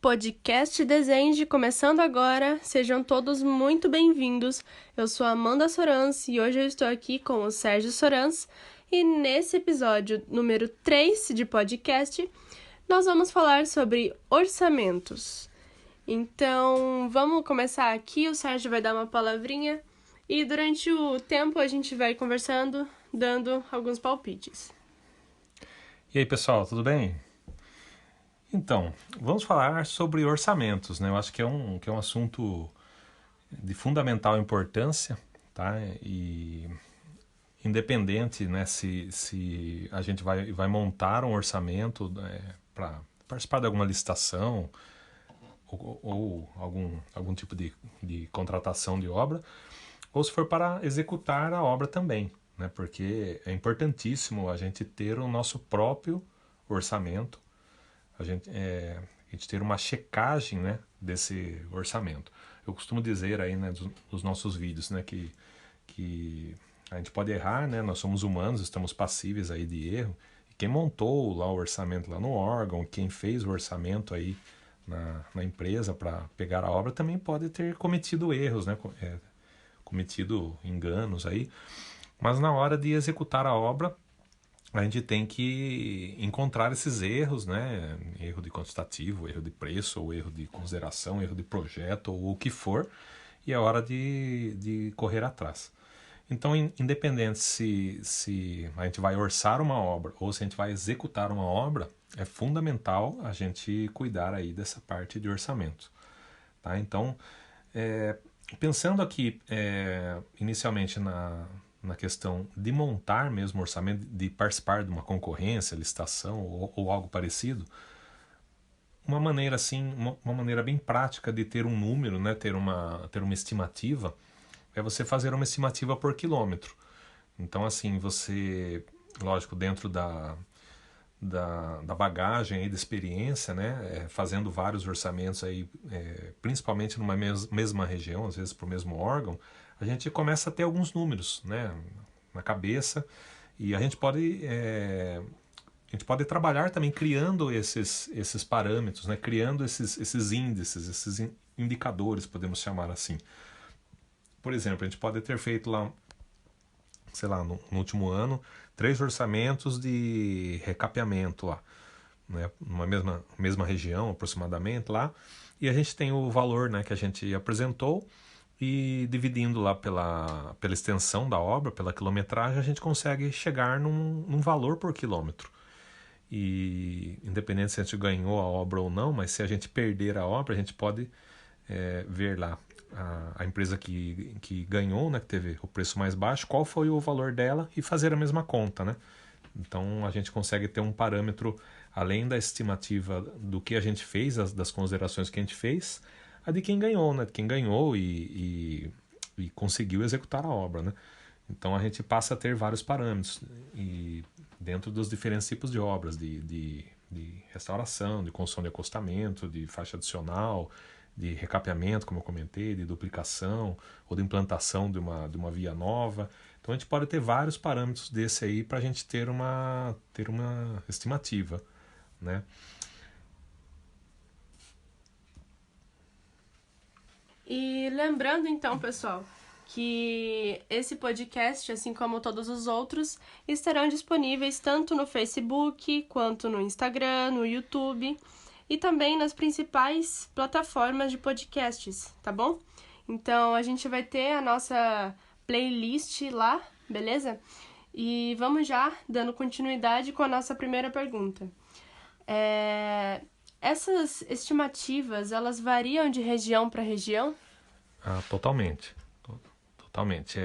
Podcast Desenhe começando agora, sejam todos muito bem-vindos. Eu sou Amanda Sorans e hoje eu estou aqui com o Sérgio Sorans e nesse episódio número 3 de podcast nós vamos falar sobre orçamentos. Então vamos começar aqui, o Sérgio vai dar uma palavrinha e durante o tempo a gente vai conversando, dando alguns palpites. E aí, pessoal, tudo bem? Então, vamos falar sobre orçamentos, né? Eu acho que é um assunto de fundamental importância, tá? E independente, né, se a gente vai montar um orçamento para participar de alguma licitação ou algum tipo de contratação de obra, ou se for para executar a obra também, né? Porque é importantíssimo a gente ter o nosso próprio orçamento, a gente ter uma checagem, né, desse orçamento. Eu costumo dizer aí, né, nos nossos vídeos, né, que a gente pode errar, né, nós somos humanos, estamos passíveis aí de erro. E quem montou lá o orçamento lá no órgão, quem fez o orçamento aí na empresa para pegar a obra também pode ter cometido erros, né, cometido enganos aí. Mas na hora de executar a obra, a gente tem que encontrar esses erros, né? Erro de quantitativo, erro de preço, ou erro de consideração, erro de projeto, ou o que for, e é hora de correr atrás. Então, independente se a gente vai orçar uma obra ou se a gente vai executar uma obra, é fundamental a gente cuidar aí dessa parte de orçamento. Tá? Então, pensando aqui inicialmente na questão de montar mesmo orçamento, de participar de uma concorrência, licitação ou algo parecido, uma maneira assim, uma maneira bem prática de ter um número, né, ter uma estimativa, é você fazer uma estimativa por quilômetro. Então assim, você, lógico, dentro da bagagem aí, da experiência, né, fazendo vários orçamentos aí, principalmente numa mesma região, às vezes para o mesmo órgão, a gente começa a ter alguns números, né, na cabeça, e a gente pode trabalhar também criando esses parâmetros, né, criando esses índices, esses indicadores, podemos chamar assim. Por exemplo, a gente pode ter feito lá, sei lá, no último ano, 3 orçamentos de recapeamento lá, né, numa mesma região aproximadamente lá, e a gente tem o valor, né, que a gente apresentou, e dividindo lá pela extensão da obra, pela quilometragem, a gente consegue chegar num valor por quilômetro. E independente se a gente ganhou a obra ou não, mas se a gente perder a obra, a gente pode ver lá a empresa que ganhou, né, que teve o preço mais baixo, qual foi o valor dela e fazer a mesma conta, né? Então a gente consegue ter um parâmetro, além da estimativa do que a gente fez, das considerações que a gente fez, a de quem ganhou, né? De quem ganhou e conseguiu executar a obra, né? Então a gente passa a ter vários parâmetros e dentro dos diferentes tipos de obras, de restauração, de construção de acostamento, de faixa adicional, de recapeamento, como eu comentei, de duplicação ou de implantação de uma via nova. Então a gente pode ter vários parâmetros desse aí para a gente ter uma estimativa, né? E lembrando então, pessoal, que esse podcast, assim como todos os outros, estarão disponíveis tanto no Facebook, quanto no Instagram, no YouTube e também nas principais plataformas de podcasts, tá bom? Então a gente vai ter a nossa playlist lá, beleza? E vamos já dando continuidade com a nossa primeira pergunta. Essas estimativas, elas variam de região para região? Totalmente. Totalmente.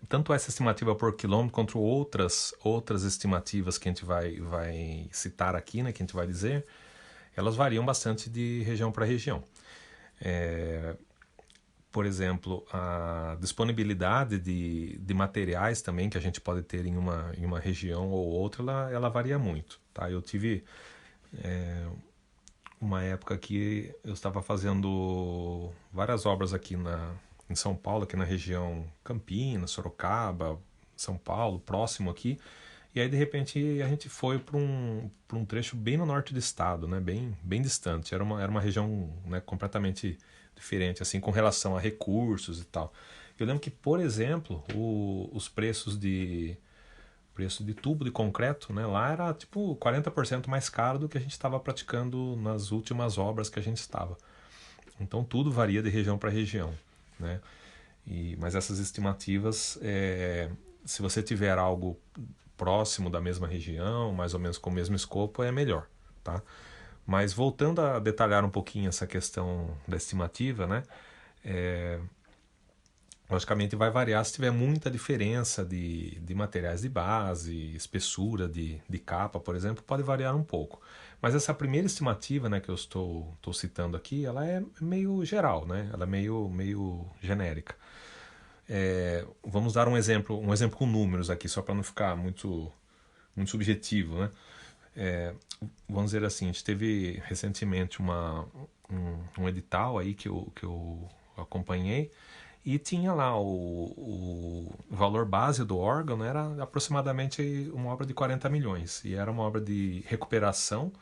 Tanto essa estimativa por quilômetro quanto outras estimativas que a gente vai citar aqui, né, que a gente vai dizer, elas variam bastante de região para região. Por exemplo, a disponibilidade de materiais também que a gente pode ter em uma região ou outra, ela varia muito. Tá? Eu tive uma época que eu estava fazendo várias obras aqui em São Paulo, aqui na região Campinas, Sorocaba, São Paulo, próximo aqui, E aí, de repente, a gente foi para um trecho bem no norte do estado, né? Bem distante. Era uma região, né, completamente diferente, assim, com relação a recursos e tal. Eu lembro que, por exemplo, os preço de tubo de concreto, né, lá era tipo 40% mais caro do que a gente estava praticando nas últimas obras que a gente estava. Então tudo varia de região para região, né? Mas essas estimativas, se você tiver algo próximo da mesma região, mais ou menos com o mesmo escopo, é melhor, tá? Mas voltando a detalhar um pouquinho essa questão da estimativa, né? Logicamente vai variar se tiver muita diferença de materiais de base, espessura de capa, por exemplo, pode variar um pouco. Mas essa primeira estimativa, né, que eu estou citando aqui, ela é meio geral, né? Ela é meio genérica. Vamos dar um exemplo com números aqui, só para não ficar muito subjetivo, né? Vamos dizer assim, a gente teve recentemente um edital aí que eu acompanhei, e tinha lá o valor base do órgão, né, era aproximadamente uma obra de 40 milhões. E era uma obra de recuperação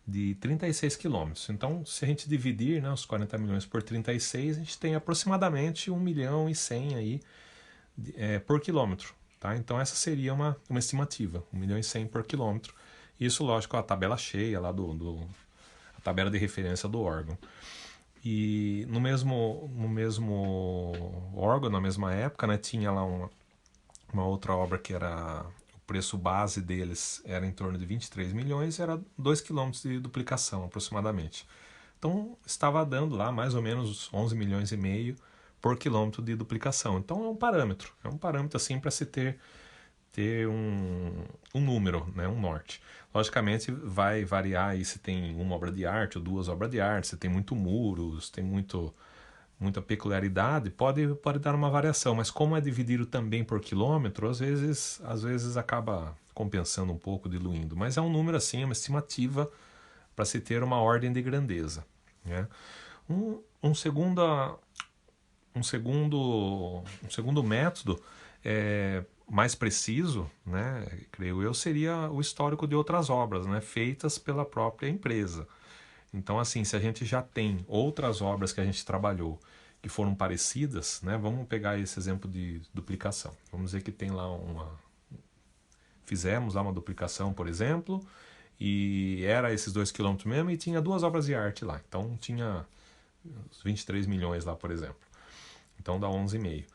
de 36 quilômetros. Então, se a gente dividir, né, os 40 milhões por 36, a gente tem aproximadamente 1 milhão e 100 aí, por quilômetro. Tá? Então, essa seria uma estimativa, 1 milhão e 100 por quilômetro. Isso, lógico, a tabela cheia lá a tabela de referência do órgão. E no mesmo órgão, na mesma época, né, tinha lá uma outra obra que era... O preço base deles era em torno de 23 milhões, era 2 quilômetros de duplicação, aproximadamente. Então, estava dando lá mais ou menos 11 milhões e meio por quilômetro de duplicação. Então, é um parâmetro assim para se ter um número, né, um norte. Logicamente vai variar aí se tem uma obra de arte ou duas obras de arte, se tem muito muros, tem muita peculiaridade, pode dar uma variação, mas como é dividido também por quilômetro, às vezes acaba compensando um pouco, diluindo. Mas é um número assim, é uma estimativa para se ter uma ordem de grandeza, né? Um segundo método mais preciso, né, creio eu, seria o histórico de outras obras, né, feitas pela própria empresa. Então, assim, se a gente já tem outras obras que a gente trabalhou que foram parecidas, né, vamos pegar esse exemplo de duplicação. Vamos dizer que tem lá fizemos lá uma duplicação, por exemplo, e era esses 2 quilômetros mesmo, e tinha duas obras de arte lá. Então, tinha 23 milhões lá, por exemplo. Então, dá 11,5.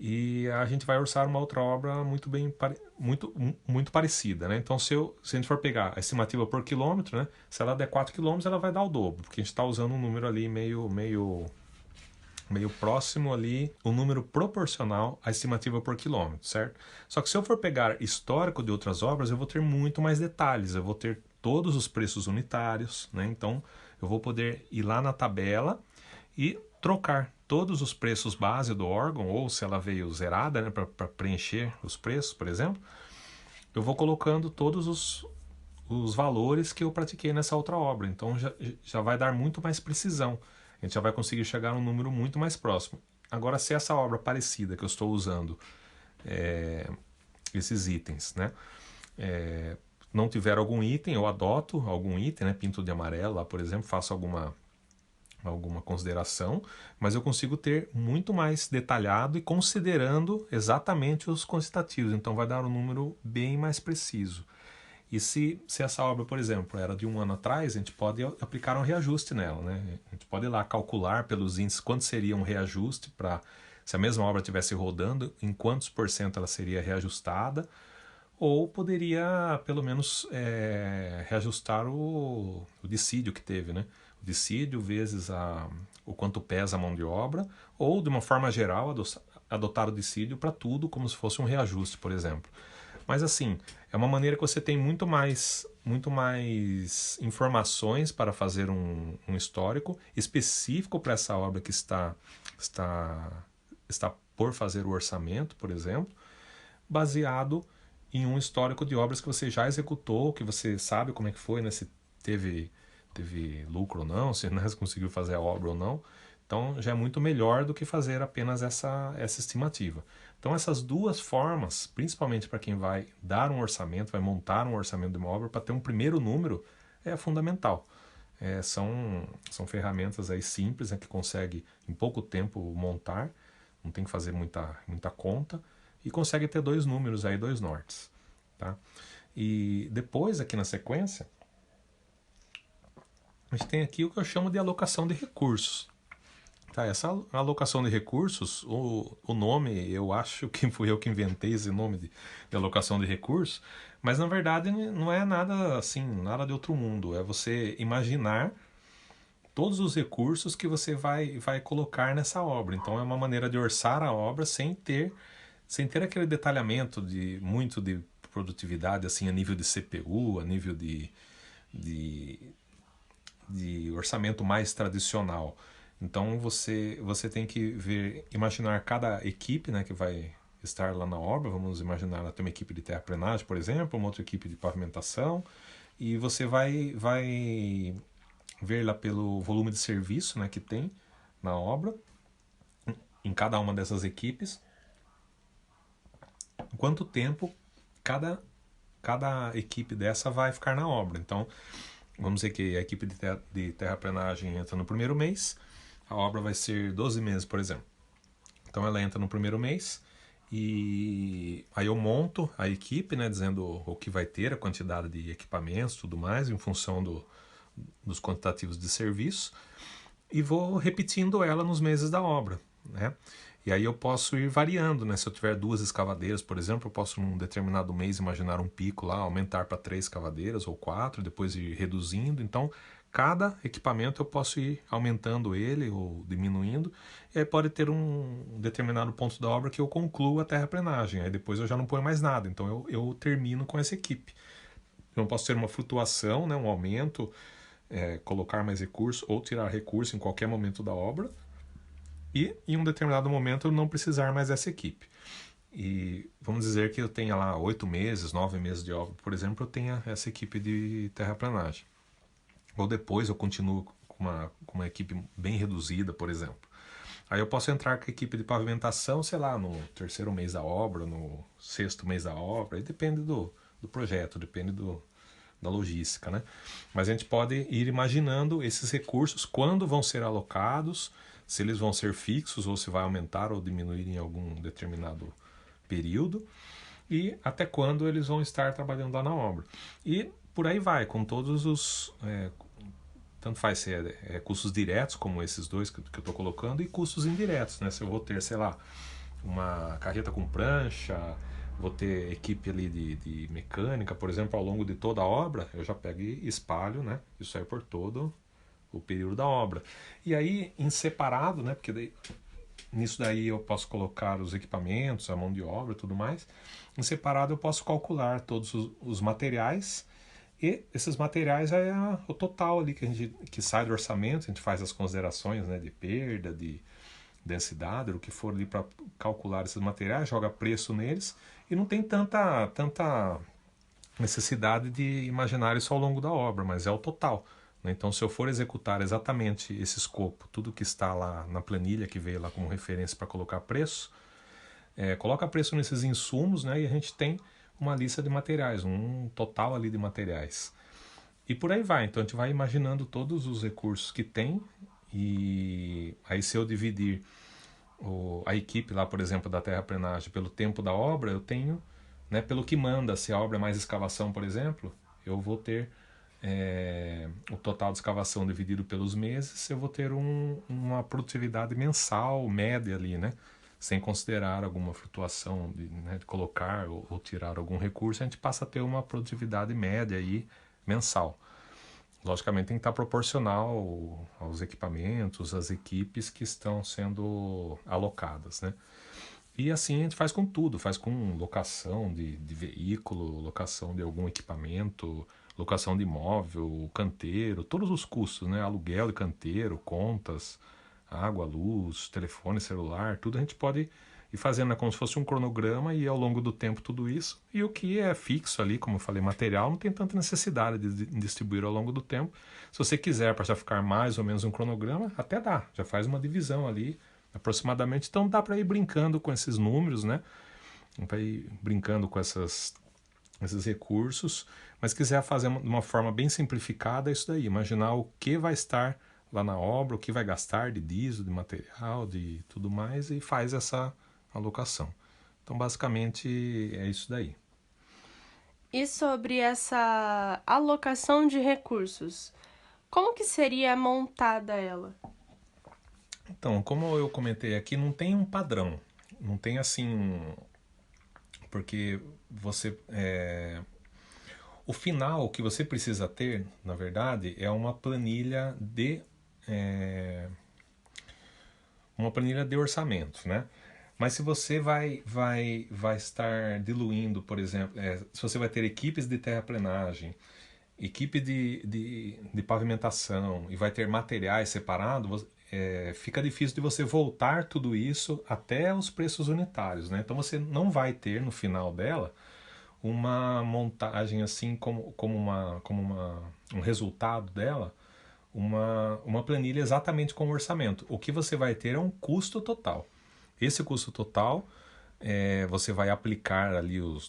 E a gente vai orçar uma outra obra muito parecida, né? Então, se a gente for pegar a estimativa por quilômetro, né? Se ela der 4 quilômetros, ela vai dar o dobro, porque a gente está usando um número ali meio próximo ali, um número proporcional à estimativa por quilômetro, certo? Só que se eu for pegar histórico de outras obras, eu vou ter muito mais detalhes, eu vou ter todos os preços unitários, né? Então, eu vou poder ir lá na tabela e trocar todos os preços base do órgão, ou se ela veio zerada, né, para preencher os preços, por exemplo, eu vou colocando todos os valores que eu pratiquei nessa outra obra. Então já vai dar muito mais precisão. A gente já vai conseguir chegar a um número muito mais próximo. Agora, se essa obra parecida que eu estou usando, esses itens, né, não tiver algum item, eu adoto algum item, né, pinto de amarelo lá, por exemplo, faço alguma consideração, mas eu consigo ter muito mais detalhado e considerando exatamente os quantitativos, então vai dar um número bem mais preciso. E se essa obra, por exemplo, era de um ano atrás, a gente pode aplicar um reajuste nela, né? A gente pode ir lá calcular pelos índices quanto seria um reajuste para, se a mesma obra estivesse rodando, em quantos por cento ela seria reajustada, ou poderia pelo menos reajustar o dissídio que teve, né? O dissídio vezes o quanto pesa a mão de obra, ou de uma forma geral adotar o dissídio para tudo como se fosse um reajuste, por exemplo. Mas assim, é uma maneira que você tem muito mais informações para fazer um histórico específico para essa obra que está por fazer o orçamento, por exemplo, baseado em um histórico de obras que você já executou, que você sabe como é que foi, né? Se teve lucro ou não, se conseguiu fazer a obra ou não. Então já é muito melhor do que fazer apenas essa estimativa. Então essas duas formas, principalmente para quem vai dar um orçamento, vai montar um orçamento de uma obra, para ter um primeiro número, é fundamental. São ferramentas aí simples, né, que consegue em pouco tempo montar, não tem que fazer muita conta, e consegue ter dois números aí, dois nortes. Tá? E depois, aqui na sequência, a gente tem aqui o que eu chamo de alocação de recursos. Tá, essa alocação de recursos, o nome, eu acho que fui eu que inventei esse nome de alocação de recursos, mas na verdade não é nada assim, nada de outro mundo. É você imaginar todos os recursos que você vai colocar nessa obra. Então é uma maneira de orçar a obra sem ter aquele detalhamento muito de produtividade assim a nível de CPU, a nível de orçamento mais tradicional. Então você tem que imaginar cada equipe, né, que vai estar lá na obra. Vamos imaginar ela tem uma equipe de terraplenagem, por exemplo, uma outra equipe de pavimentação, e você vai ver lá pelo volume de serviço, né, que tem na obra, em cada uma dessas equipes, quanto tempo cada equipe dessa vai ficar na obra. Então, vamos dizer que a equipe de terraplenagem entra no primeiro mês, a obra vai ser 12 meses, por exemplo. Então ela entra no primeiro mês e aí eu monto a equipe, né, dizendo o que vai ter, a quantidade de equipamentos, tudo mais, em função dos quantitativos de serviço, e vou repetindo ela nos meses da obra, né? E aí eu posso ir variando, né? Se eu tiver 2 escavadeiras, por exemplo, eu posso num determinado mês imaginar um pico lá, aumentar para 3 escavadeiras ou 4, depois ir reduzindo. Então, cada equipamento eu posso ir aumentando ele ou diminuindo, e aí pode ter um determinado ponto da obra que eu concluo a terraplenagem, aí depois eu já não ponho mais nada, então eu termino com essa equipe. Eu posso ter uma flutuação, né, um aumento, colocar mais recurso ou tirar recurso em qualquer momento da obra, e em um determinado momento eu não precisar mais dessa equipe. E vamos dizer que eu tenha lá 8 meses, 9 meses de obra, por exemplo, eu tenha essa equipe de terraplenagem. Ou depois eu continuo com uma equipe bem reduzida, por exemplo. Aí eu posso entrar com a equipe de pavimentação, sei lá, no 3º mês da obra, no 6º mês da obra, aí depende do projeto, depende da logística, né? Mas a gente pode ir imaginando esses recursos, quando vão ser alocados, se eles vão ser fixos ou se vai aumentar ou diminuir em algum determinado período, e até quando eles vão estar trabalhando lá na obra. E por aí vai, com todos os... tanto faz ser custos diretos, como esses dois que eu estou colocando, e custos indiretos, né? Se eu vou ter, sei lá, uma carreta com prancha, vou ter equipe ali de mecânica, por exemplo, ao longo de toda a obra, eu já pego e espalho, né? Isso aí por todo o período da obra. E aí, em separado, né? Porque nisso daí eu posso colocar os equipamentos, a mão de obra e tudo mais. Em separado eu posso calcular todos os materiais, e esses materiais é o total ali que sai do orçamento. A gente faz as considerações, né, de perda, de densidade, o que for ali para calcular esses materiais, joga preço neles, e não tem tanta necessidade de imaginar isso ao longo da obra, mas é o total. Então, se eu for executar exatamente esse escopo, tudo que está lá na planilha que veio lá como referência para colocar preço, coloca preço nesses insumos, né, e a gente tem uma lista de materiais, um total ali de materiais. E por aí vai. Então a gente vai imaginando todos os recursos que tem, e aí se eu dividir a equipe lá, por exemplo, da terraplenagem pelo tempo da obra, eu tenho, né, pelo que manda. Se a obra é mais escavação, por exemplo, eu vou ter o total de escavação dividido pelos meses, eu vou ter uma produtividade mensal média ali, né? Sem considerar alguma flutuação de colocar ou tirar algum recurso, a gente passa a ter uma produtividade média aí mensal. Logicamente tem que estar proporcional aos equipamentos, às equipes que estão sendo alocadas, né? E assim a gente faz com tudo, faz com locação de veículo, locação de algum equipamento, locação de imóvel, canteiro, todos os custos, né? Aluguel de canteiro, contas, água, luz, telefone celular, tudo a gente pode e fazendo como se fosse um cronograma e ao longo do tempo tudo isso. E o que é fixo ali, como eu falei, material, não tem tanta necessidade de distribuir ao longo do tempo. Se você quiser, para já ficar mais ou menos um cronograma, até dá, já faz uma divisão ali aproximadamente. Então dá para ir brincando com esses números, né? Vai ir brincando com esses recursos, mas se quiser fazer de uma forma bem simplificada, é isso daí, imaginar o que vai estar lá na obra, o que vai gastar de diesel, de material, de tudo mais, e faz essa alocação. Então, basicamente, é isso daí. E sobre essa alocação de recursos, como que seria montada ela? Então, como eu comentei aqui, não tem um padrão, não tem assim, porque você o final que você precisa ter, na verdade, é uma planilha de orçamento, né? Mas se você vai estar diluindo, por exemplo, se você vai ter equipes de terraplenagem, equipe de pavimentação e vai ter materiais separados, fica difícil de você voltar tudo isso até os preços unitários, né? Então você não vai ter no final dela uma montagem assim como um resultado dela, uma planilha exatamente com o orçamento. O que você vai ter é um custo total. Esse custo total você vai aplicar ali o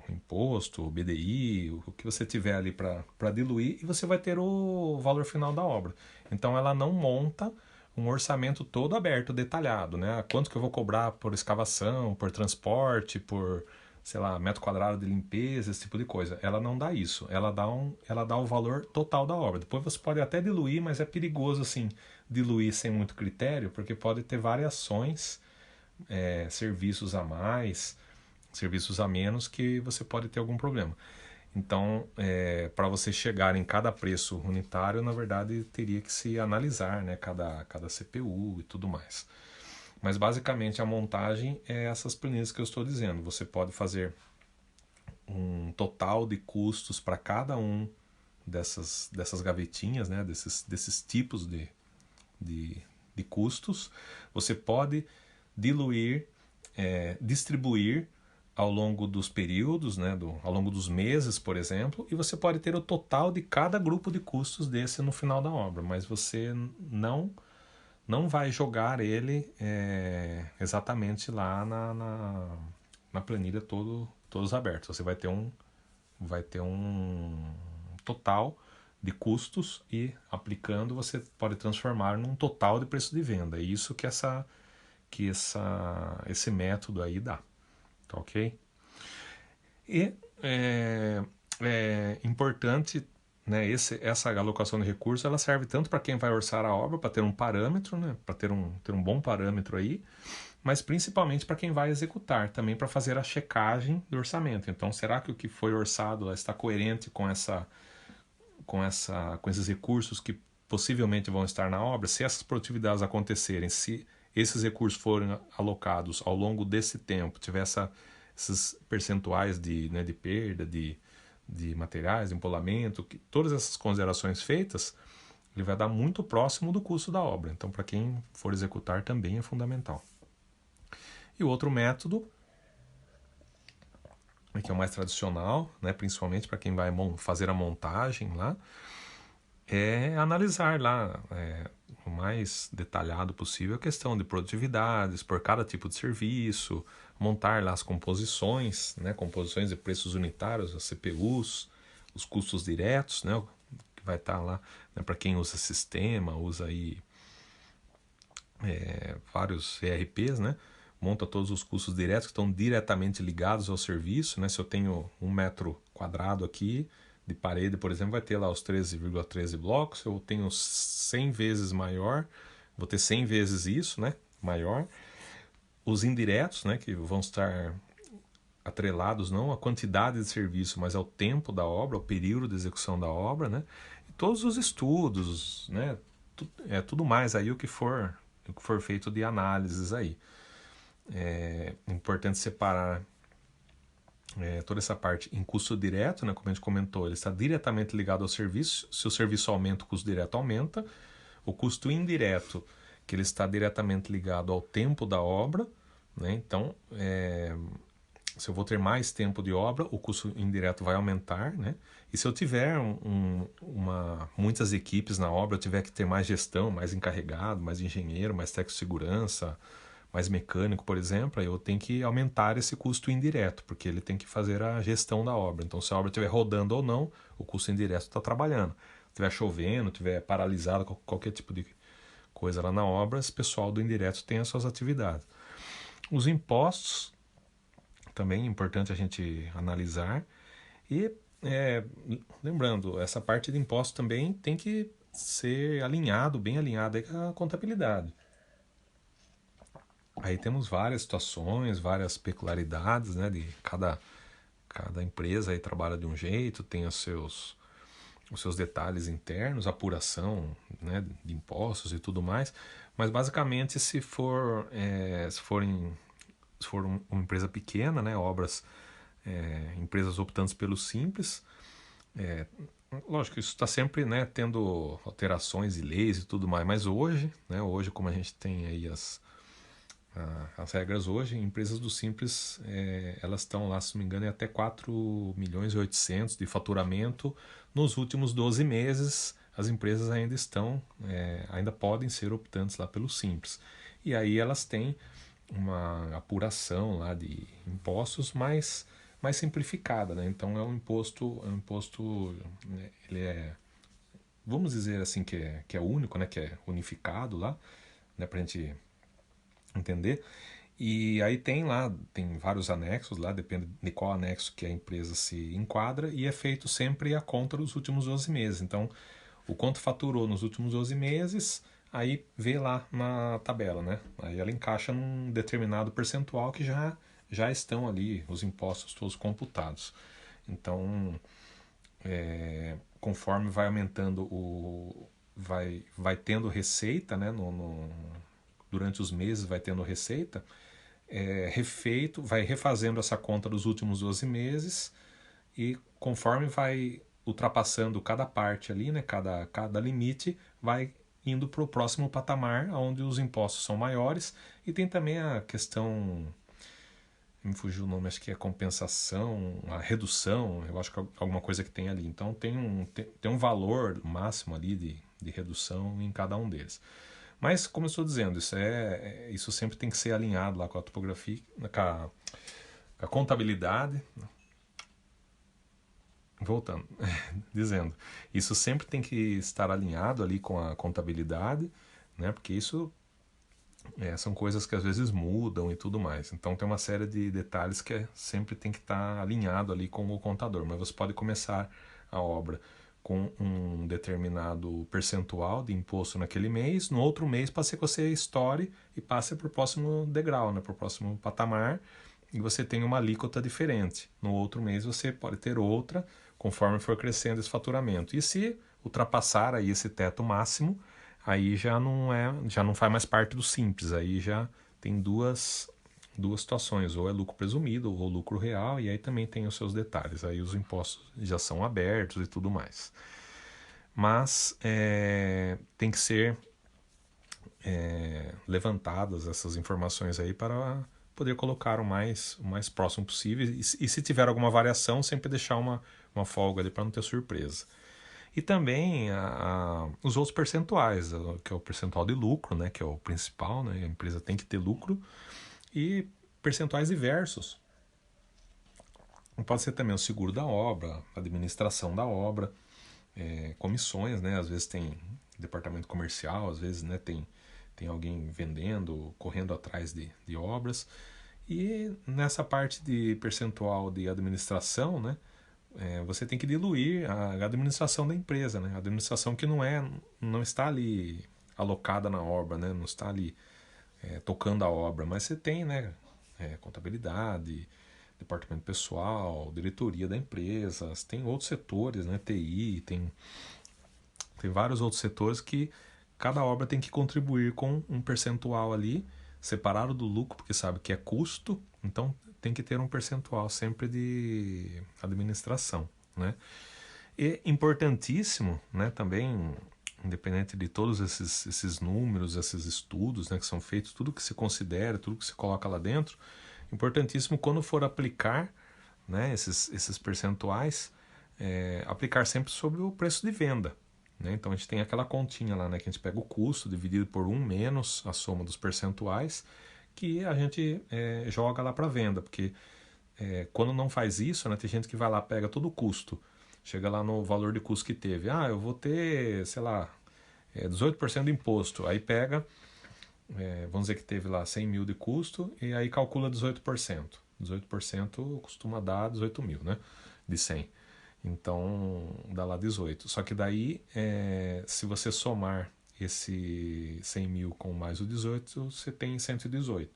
imposto, o BDI, o que você tiver ali para diluir, e você vai ter o valor final da obra. Então ela não monta um orçamento todo aberto, detalhado, né? Quanto que eu vou cobrar por escavação, por transporte, por, sei lá, metro quadrado de limpeza, esse tipo de coisa. Ela não dá isso. Ela dá o valor total da obra. Depois você pode até diluir, mas é perigoso assim diluir sem muito critério, porque pode ter variações, serviços a mais, serviços a menos, que você pode ter algum problema. Então, para você chegar em cada preço unitário, na verdade, teria que se analisar, né, cada CPU e tudo mais. Mas, basicamente, a montagem é essas planilhas que eu estou dizendo. Você pode fazer um total de custos para cada um dessas gavetinhas, né, desses tipos de custos. Você pode diluir, distribuir ao longo dos períodos, né, ao longo dos meses, por exemplo, e você pode ter o total de cada grupo de custos desse no final da obra, mas você não vai jogar ele exatamente lá na planilha todos abertos. Você vai ter um total de custos e, aplicando, você pode transformar num total de preço de venda. É isso que esse método aí dá. Tá, ok? E é importante, né, essa alocação de recursos, ela serve tanto para quem vai orçar a obra, para ter um parâmetro, né, para ter um bom parâmetro aí, mas principalmente para quem vai executar, também para fazer a checagem do orçamento. Então, será que o que foi orçado está coerente com esses recursos que possivelmente vão estar na obra? Se essas produtividades acontecerem, se esses recursos forem alocados ao longo desse tempo, tiver esses percentuais de perda, de materiais, de empolamento, todas essas considerações feitas, ele vai dar muito próximo do custo da obra. Então, para quem for executar, também é fundamental. E o outro método, que é o mais tradicional, né, principalmente para quem vai fazer a montagem lá, é analisar lá o mais detalhado possível a questão de produtividades por cada tipo de serviço, montar lá as composições, né, composições de preços unitários, as CPUs, os custos diretos, né, que vai estar lá, né, para quem usa sistema, usa aí vários ERPs, né, monta todos os custos diretos que estão diretamente ligados ao serviço, né, se eu tenho 1 metro quadrado aqui, de parede, por exemplo, vai ter lá os 13,13 blocos. Eu tenho 100 vezes maior, vou ter 100 vezes isso, né, maior. Os indiretos, né, que vão estar atrelados não à quantidade de serviço, mas ao tempo da obra, ao período de execução da obra, né, e todos os estudos, né, tudo mais aí o que for feito de análises aí. É importante separar toda essa parte em custo direto, né, como a gente comentou, ele está diretamente ligado ao serviço. Se o serviço aumenta, o custo direto aumenta. O custo indireto, que ele está diretamente ligado ao tempo da obra, né? Então, se eu vou ter mais tempo de obra, o custo indireto vai aumentar, né? E se eu tiver muitas equipes na obra, eu tiver que ter mais gestão, mais encarregado, mais engenheiro, mais técnico de segurança, mais mecânico, por exemplo, aí eu tenho que aumentar esse custo indireto, porque ele tem que fazer a gestão da obra. Então, se a obra estiver rodando ou não, o custo indireto está trabalhando. Se estiver chovendo, estiver paralisado, qualquer tipo de coisa lá na obra, esse pessoal do indireto tem as suas atividades. Os impostos, também é importante a gente analisar. E, lembrando, essa parte de impostos também tem que ser alinhado, bem alinhado aí com a contabilidade. Aí temos várias situações, várias peculiaridades, né, de cada empresa aí trabalha de um jeito, tem os seus detalhes internos, apuração, né, de impostos e tudo mais, mas basicamente se for uma empresa pequena, né, empresas optantes pelo simples, lógico que isso está sempre, né, tendo alterações e leis e tudo mais, mas hoje, né, como a gente tem aí as regras hoje, empresas do Simples, elas estão lá, se não me engano, até 4 milhões e 800 de faturamento. Nos últimos 12 meses, as empresas ainda podem ser optantes lá pelo Simples. E aí elas têm uma apuração lá de impostos mais simplificada, né? Então é um imposto, né, vamos dizer assim, que é único, né? Que é unificado lá, né? Pra gente entender. E aí tem vários anexos lá, depende de qual anexo que a empresa se enquadra, e é feito sempre a conta dos últimos 12 meses. Então, o quanto faturou nos últimos 12 meses, aí vê lá na tabela, né? Aí ela encaixa num determinado percentual que já estão ali os impostos todos computados. Então, conforme vai aumentando vai tendo receita, né? Durante os meses vai tendo receita, vai refazendo essa conta dos últimos 12 meses e conforme vai ultrapassando cada parte ali, né, cada limite, vai indo para o próximo patamar, onde os impostos são maiores. E tem também a questão, me fugiu o nome, acho que é compensação, a redução, eu acho que é alguma coisa que tem ali. Então tem um valor máximo ali de redução em cada um deles. Mas, como eu estou dizendo, isso sempre tem que ser alinhado lá com a topografia, com a contabilidade. Voltando, dizendo, isso sempre tem que estar alinhado ali com a contabilidade, né? Porque isso são coisas que às vezes mudam e tudo mais. Então tem uma série de detalhes que sempre tem que estar alinhado ali com o contador. Mas você pode começar a obra com um determinado percentual de imposto naquele mês, no outro mês pode ser que você estoure e passe para o próximo degrau, né, para o próximo patamar, e você tem uma alíquota diferente. No outro mês você pode ter outra, conforme for crescendo esse faturamento. E se ultrapassar aí esse teto máximo, aí já não faz mais parte do Simples, aí já tem duas situações, ou é lucro presumido ou lucro real, e aí também tem os seus detalhes, aí os impostos já são abertos e tudo mais. Mas tem que ser levantadas essas informações aí para poder colocar o mais próximo possível, e se tiver alguma variação, sempre deixar uma folga ali para não ter surpresa. E também os outros percentuais, que é o percentual de lucro, né, que é o principal, né, a empresa tem que ter lucro, e percentuais diversos. Pode ser também o seguro da obra, a administração da obra, comissões, né? Às vezes tem departamento comercial, às vezes, né, tem alguém vendendo, correndo atrás de obras. E nessa parte de percentual de administração, né, você tem que diluir a administração da empresa, né? A administração que não está ali alocada na obra, né? Não está ali tocando a obra, mas você tem, né, contabilidade, departamento pessoal, diretoria da empresa, tem outros setores, né, TI, tem vários outros setores que cada obra tem que contribuir com um percentual ali, separado do lucro, porque sabe que é custo, então tem que ter um percentual sempre de administração, né? E importantíssimo, né, também independente de todos esses números, esses estudos, né, que são feitos, tudo que se considera, tudo que se coloca lá dentro, importantíssimo quando for aplicar, né, esses percentuais, aplicar sempre sobre o preço de venda. Né? Então a gente tem aquela continha lá, né, que a gente pega o custo dividido por 1 menos a soma dos percentuais, que a gente joga lá para venda, porque quando não faz isso, né, tem gente que vai lá, pega todo o custo, chega lá no valor de custo que teve. Ah, eu vou ter, sei lá, 18% de imposto. Aí pega, vamos dizer que teve lá 100 mil de custo, e aí calcula 18%. 18% costuma dar 18 mil, né? De 100. Então, dá lá 18. Só que daí, se você somar esse 100 mil com mais o 18, você tem 118.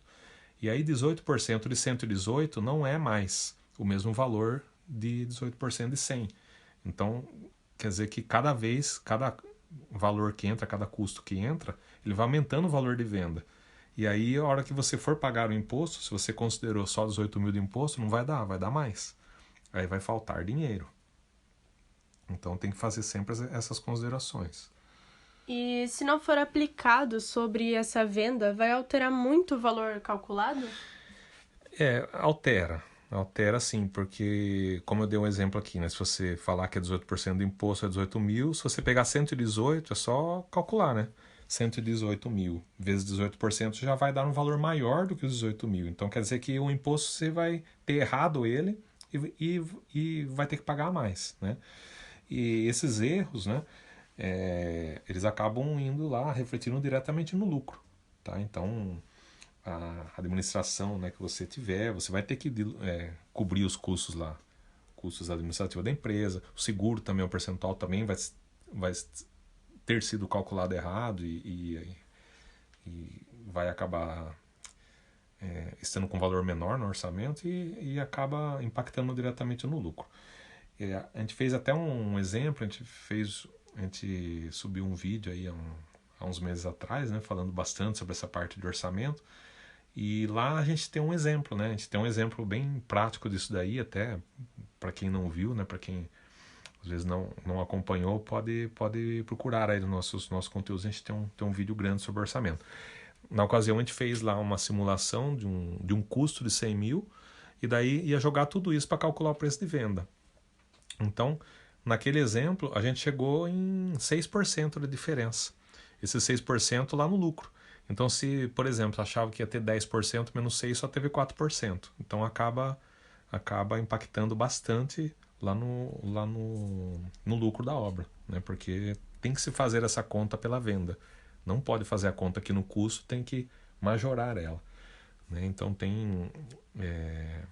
E aí 18% de 118 não é mais o mesmo valor de 18% de 100. Então, quer dizer que cada vez, cada valor que entra, cada custo que entra, ele vai aumentando o valor de venda. E aí, a hora que você for pagar o imposto, se você considerou só 18 mil de imposto, não vai dar mais. Aí vai faltar dinheiro. Então, tem que fazer sempre essas considerações. E se não for aplicado sobre essa venda, vai alterar muito o valor calculado? Altera. Altera sim, porque, como eu dei um exemplo aqui, né? Se você falar que é 18% do imposto é 18 mil, se você pegar 118, é só calcular, né? 118 mil vezes 18% já vai dar um valor maior do que os 18 mil. Então, quer dizer que o imposto você vai ter errado ele e vai ter que pagar mais, né? E esses erros, né? Eles acabam indo lá, refletindo diretamente no lucro, tá? Então, a administração, né, que você tiver, você vai ter que cobrir os custos lá, custos administrativos da empresa, o seguro também, o percentual também vai ter sido calculado errado e vai acabar estando com valor menor no orçamento e acaba impactando diretamente no lucro. A gente fez até um exemplo, a gente subiu um vídeo aí há uns meses atrás, né, falando bastante sobre essa parte de orçamento. E lá a gente tem um exemplo, né? A gente tem um exemplo bem prático disso daí, até para quem não viu, né? Para quem às vezes não acompanhou, pode procurar aí nos nossos conteúdos. A gente tem um vídeo grande sobre orçamento. Na ocasião, a gente fez lá uma simulação de um custo de 100 mil e daí ia jogar tudo isso para calcular o preço de venda. Então, naquele exemplo, a gente chegou em 6% de diferença. Esse 6% lá no lucro. Então, se, por exemplo, achava que ia ter 10% menos 6, só teve 4%. Então, acaba impactando bastante lá no lucro da obra, né? Porque tem que se fazer essa conta pela venda. Não pode fazer a conta aqui no custo, tem que majorar ela, né? Então, é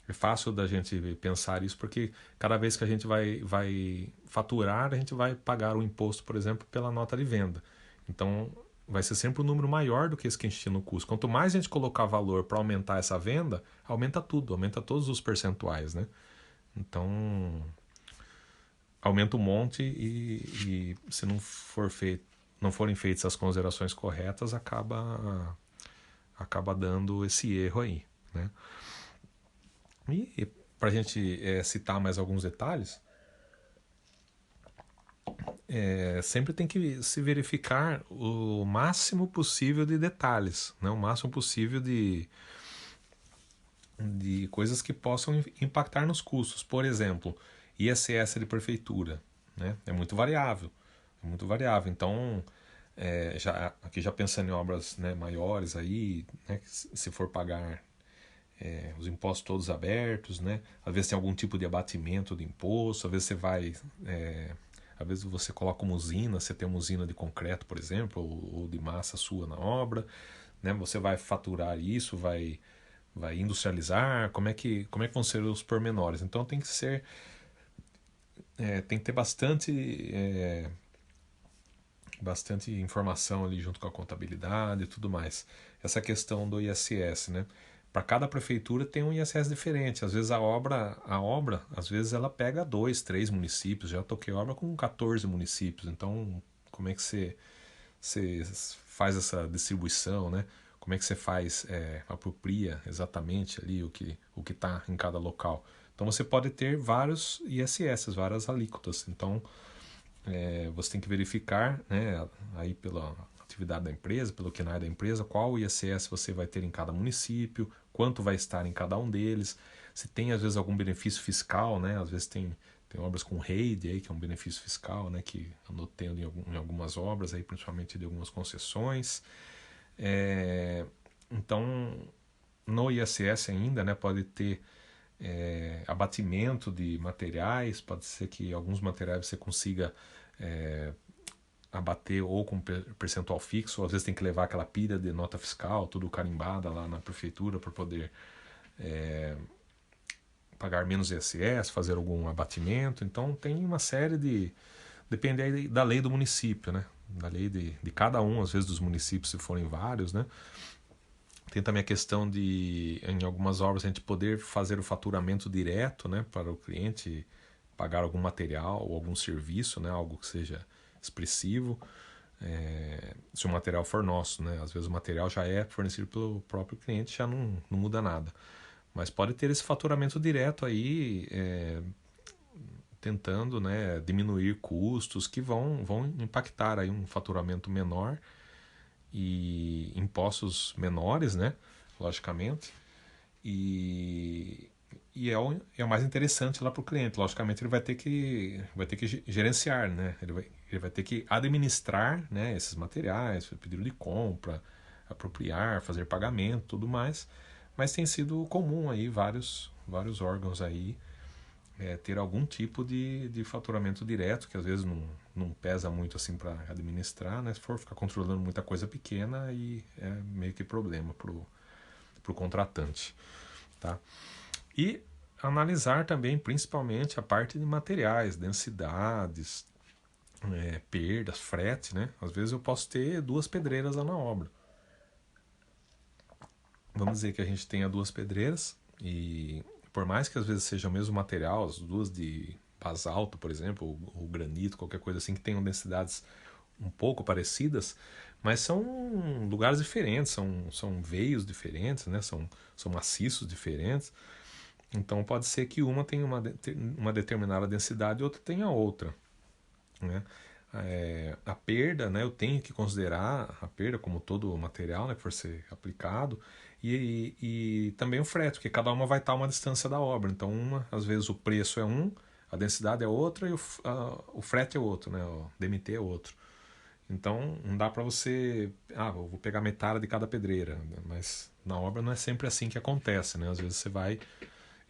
fácil da gente pensar isso, porque cada vez que a gente vai faturar, a gente vai pagar o imposto, por exemplo, pela nota de venda. Então, vai ser sempre um número maior do que esse que a gente tinha no custo. Quanto mais a gente colocar valor para aumentar essa venda, aumenta tudo, aumenta todos os percentuais, né? Então, aumenta um monte e se não forem feitas as considerações corretas, acaba dando esse erro aí, né? E para a gente citar mais alguns detalhes, sempre tem que se verificar o máximo possível de detalhes, né? O máximo possível de coisas que possam impactar nos custos. Por exemplo, ISS de prefeitura, né? É muito variável. Então, aqui já pensando em obras, né, maiores aí, né, se for pagar os impostos todos abertos, né? Às vezes tem algum tipo de abatimento de imposto, às vezes às vezes você coloca uma usina, você tem uma usina de concreto, por exemplo, ou de massa sua na obra, né? Você vai faturar isso, vai industrializar, como é que vão ser os pormenores? Então tem que ter bastante informação ali junto com a contabilidade e tudo mais. Essa questão do ISS, né? Para cada prefeitura tem um ISS diferente. Às vezes a obra, às vezes ela pega 2, 3 municípios. Já toquei obra com 14 municípios. Então, como é que você faz essa distribuição, né? Como é que você apropria exatamente ali o que está em cada local? Então você pode ter vários ISS, várias alíquotas. Então você tem que verificar, né, aí pela atividade da empresa, pelo KNAI da empresa, qual ISS você vai ter em cada município, quanto vai estar em cada um deles, se tem às vezes algum benefício fiscal, né, às vezes tem obras com REID aí, que é um benefício fiscal, né, que andou tendo em algumas obras, aí, principalmente de algumas concessões. Então, no ISS ainda, né, pode ter abatimento de materiais, pode ser que alguns materiais você consiga abater ou com percentual fixo, ou às vezes tem que levar aquela pilha de nota fiscal, tudo carimbada lá na prefeitura para poder pagar menos ISS, fazer algum abatimento. Então tem uma série de... Depende aí da lei do município, né? Da lei de cada um, às vezes dos municípios, se forem vários, né? Tem também a questão de, em algumas obras, a gente poder fazer o faturamento direto, né, para o cliente pagar algum material ou algum serviço, né, algo que seja expressivo, se o material for nosso, né? Às vezes o material já é fornecido pelo próprio cliente, já não muda nada. Mas pode ter esse faturamento direto aí, tentando, né, diminuir custos que vão impactar aí um faturamento menor e impostos menores, né, logicamente, e é o mais interessante lá para o cliente. Logicamente ele vai ter que gerenciar, né, ele vai ter que administrar, né, esses materiais, pedido de compra, apropriar, fazer pagamento, tudo mais. Mas tem sido comum aí vários órgãos aí ter algum tipo de faturamento direto, que às vezes não pesa muito assim para administrar, né? Se for ficar controlando muita coisa pequena, aí é meio que problema pro contratante, tá? E analisar também, principalmente, a parte de materiais, densidades, perdas, frete, né? Às vezes eu posso ter 2 pedreiras lá na obra. Vamos dizer que a gente tenha 2 pedreiras e por mais que às vezes seja o mesmo material, as 2 de basalto, por exemplo, ou granito, qualquer coisa assim, que tenham densidades um pouco parecidas, mas são lugares diferentes, são veios diferentes, né? São maciços diferentes. Então pode ser que uma tenha uma determinada densidade e outra tenha outra, né? A perda, né, eu tenho que considerar a perda como todo o material, né, que for ser aplicado, e também o frete, porque cada uma vai estar a uma distância da obra. Então, às vezes o preço é um, a densidade é outra e o frete é outro, né, o DMT é outro. Então, não dá para você... eu vou pegar metade de cada pedreira, mas na obra não é sempre assim que acontece, né? Às vezes você vai...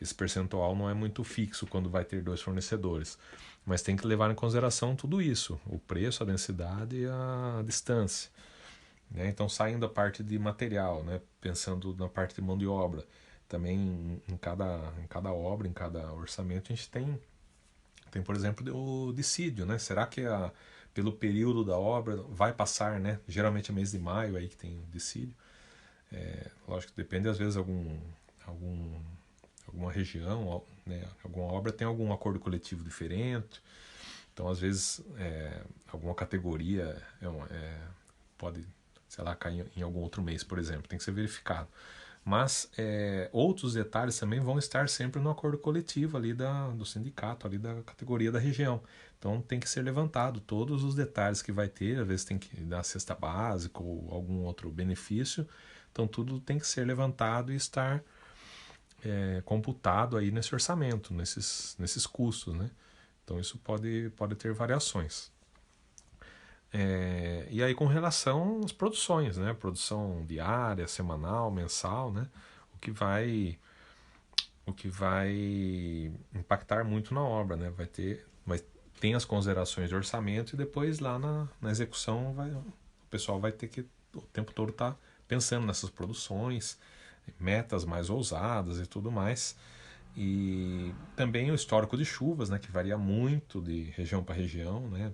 Esse percentual não é muito fixo quando vai ter 2 fornecedores. Mas tem que levar em consideração tudo isso: o preço, a densidade e a distância, né? Então, saindo da parte de material, né? Pensando na parte de mão de obra, também em cada obra, em cada orçamento, a gente tem por exemplo, o dissídio, né? Será que pelo período da obra vai passar, né? Geralmente é mês de maio aí que tem o dissídio. Lógico que depende, às vezes, alguma região, né, alguma obra tem algum acordo coletivo diferente, então às vezes alguma categoria pode, sei lá, cair em algum outro mês, por exemplo, tem que ser verificado. Mas outros detalhes também vão estar sempre no acordo coletivo ali do sindicato, ali da categoria da região. Então tem que ser levantado todos os detalhes que vai ter, às vezes tem que dar cesta básica ou algum outro benefício, então tudo tem que ser levantado e estar computado aí nesse orçamento, nesses custos, né? Então isso pode ter variações. E aí com relação às produções, né? Produção diária, semanal, mensal, né? O que vai impactar muito na obra, né? Tem as considerações de orçamento e depois lá na execução o pessoal vai ter que o tempo todo estar pensando nessas produções, metas mais ousadas e tudo mais. E também o histórico de chuvas, né, que varia muito de região para região, né?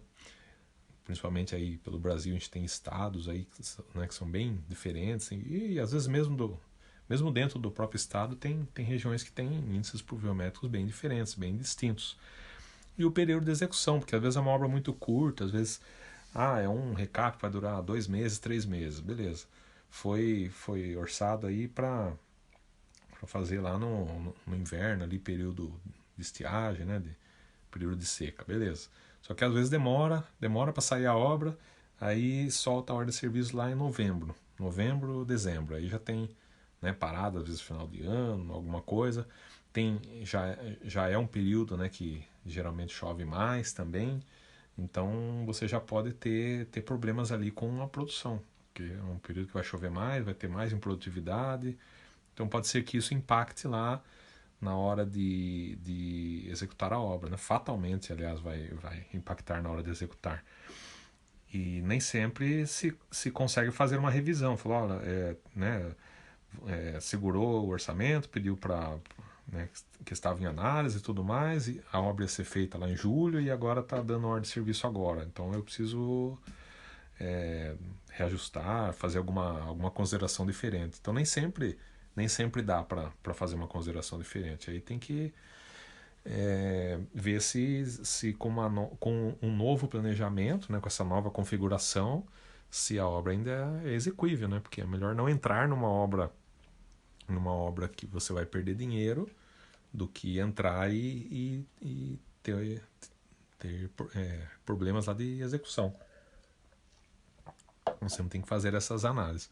Principalmente aí pelo Brasil a gente tem estados aí, né, que são bem diferentes e às vezes mesmo dentro do próprio estado tem regiões que têm índices pluviométricos bem diferentes, bem distintos. E o período de execução, porque às vezes é uma obra muito curta, às vezes é um recap que vai durar 2 meses, 3 meses, beleza. Foi orçado aí para fazer lá no inverno, ali período de estiagem, né, período de seca, beleza. Só que às vezes demora para sair a obra, aí solta a ordem de serviço lá em novembro, dezembro. Aí já tem, né, parada, às vezes final de ano, alguma coisa. Já é um período, né, que geralmente chove mais também. Então você já pode ter problemas ali com a produção, porque é um período que vai chover mais, vai ter mais improdutividade. Então pode ser que isso impacte lá na hora de executar a obra, né? Fatalmente, aliás, vai impactar na hora de executar. E nem sempre se consegue fazer uma revisão. Falou, olha, segurou o orçamento, pediu para, né, que estava em análise e tudo mais, e a obra ia ser feita lá em julho e agora está dando ordem de serviço agora. Então eu preciso reajustar, fazer alguma consideração diferente. Então nem sempre dá para fazer uma consideração diferente. Aí tem que ver se com um novo planejamento, né, com essa nova configuração, se a obra ainda é execuível, né? Porque é melhor não entrar numa obra que você vai perder dinheiro do que entrar e ter problemas lá de execução. Você não tem que fazer essas análises.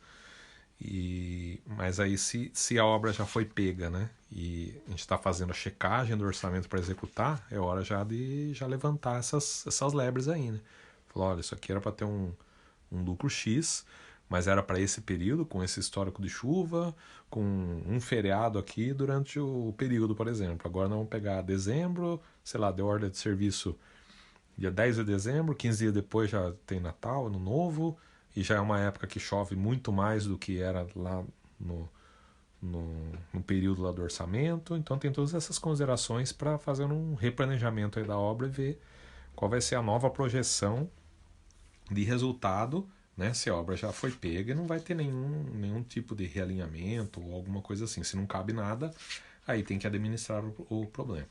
Mas aí se a obra já foi pega, né, e a gente está fazendo a checagem do orçamento para executar, é hora já de levantar essas lebres aí, né? Falar, olha, isso aqui era para ter um lucro X, mas era para esse período, com esse histórico de chuva, com um feriado aqui durante o período, por exemplo. Agora nós vamos pegar dezembro, sei lá, deu ordem de serviço dia 10 de dezembro, 15 dias depois já tem Natal, Ano Novo, e já é uma época que chove muito mais do que era lá no período lá do orçamento. Então tem todas essas considerações para fazer um replanejamento aí da obra e ver qual vai ser a nova projeção de resultado, né? Se a obra já foi pega, não vai ter nenhum tipo de realinhamento ou alguma coisa assim. Se não cabe nada, aí tem que administrar o problema.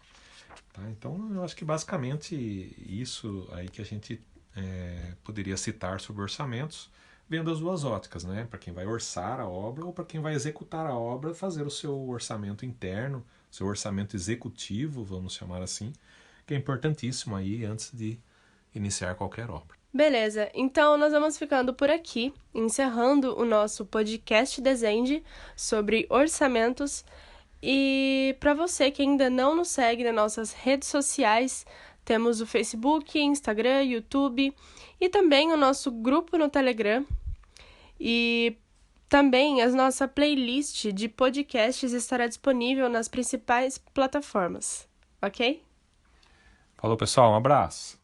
Tá? Então eu acho que basicamente isso aí que a gente poderia citar sobre orçamentos, vendo as duas óticas, né? Para quem vai orçar a obra ou para quem vai executar a obra, fazer o seu orçamento interno, seu orçamento executivo, vamos chamar assim, que é importantíssimo aí antes de iniciar qualquer obra. Beleza, então nós vamos ficando por aqui, encerrando o nosso podcast Desende sobre orçamentos. E para você que ainda não nos segue nas nossas redes sociais, temos o Facebook, Instagram, YouTube e também o nosso grupo no Telegram. E também a nossa playlist de podcasts estará disponível nas principais plataformas, ok? Falou, pessoal, um abraço.